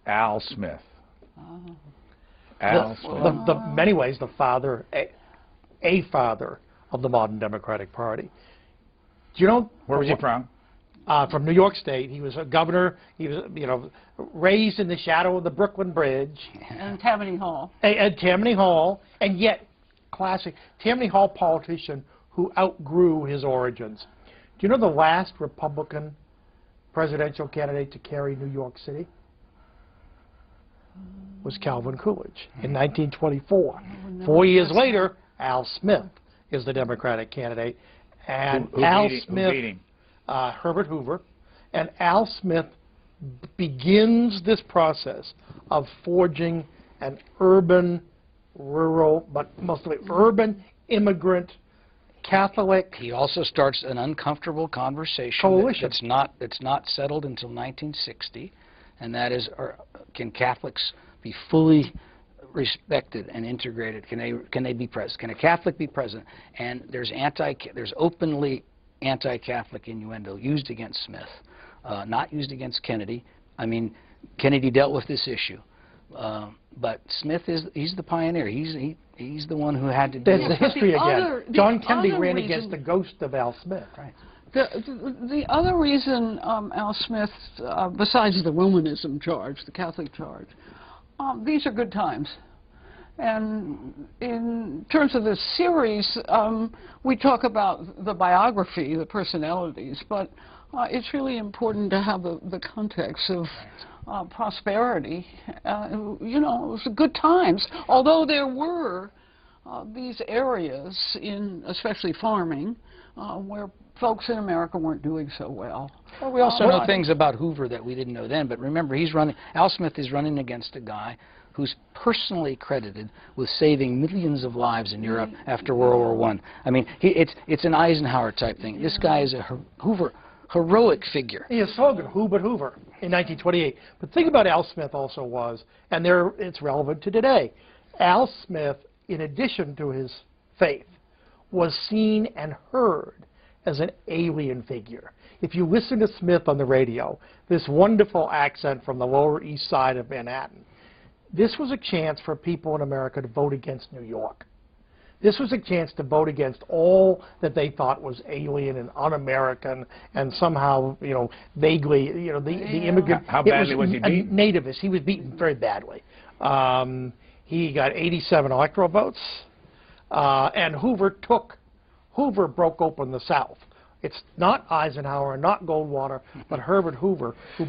mind, Al Smith. Many ways, the father, a father of the modern Democratic Party. Do you know where was he from? From New York State. He was a governor. He was, raised in the shadow of the Brooklyn Bridge. And Tammany Hall. At Tammany Hall, and yet, classic Tammany Hall politician who outgrew his origins. Do you know the last Republican presidential candidate to carry New York City? Was Calvin Coolidge in 1924. 4 years later, Al Smith is the Democratic candidate, and Herbert Hoover, and Al Smith begins this process of forging an urban, rural, but mostly urban, immigrant, Catholic. He also starts an uncomfortable conversation that's not settled until 1960, and that is, can Catholics be fully respected and integrated? Can they be president? Can a Catholic be president? And there's openly anti-Catholic innuendo used against Smith, not used against Kennedy. I mean, Kennedy dealt with this issue, but Smith he's the pioneer. He's the one who had to do it. There's the history again. John Kennedy ran against the ghost of Al Smith. Right. The other reason Al Smith, besides the Romanism charge, the Catholic charge, these are good times. And in terms of this series, we talk about the biography, the personalities, but it's really important to have the context of prosperity. It was good times. Although there were these areas, especially farming, where folks in America weren't doing so well. Well, we also know things about Hoover that we didn't know then, but remember, Al Smith is running against a guy who's personally credited with saving millions of lives in Europe after World War I. I mean, it's an Eisenhower type thing. This guy is a heroic figure. He has slogan, Who but Hoover, in 1928. But the thing about Al Smith also was, and it's relevant to today, Al Smith, in addition to his faith, was seen and heard as an alien figure. If you listen to Smith on the radio, this wonderful accent from the Lower East Side of Manhattan, this was a chance for people in America to vote against New York. This was a chance to vote against all that they thought was alien and un-American and somehow, vaguely, the immigrant. How badly was he beaten? Nativist. He was beaten very badly. He got 87 electoral votes, and Hoover broke open the South. It's not Eisenhower, not Goldwater, but Herbert Hoover, who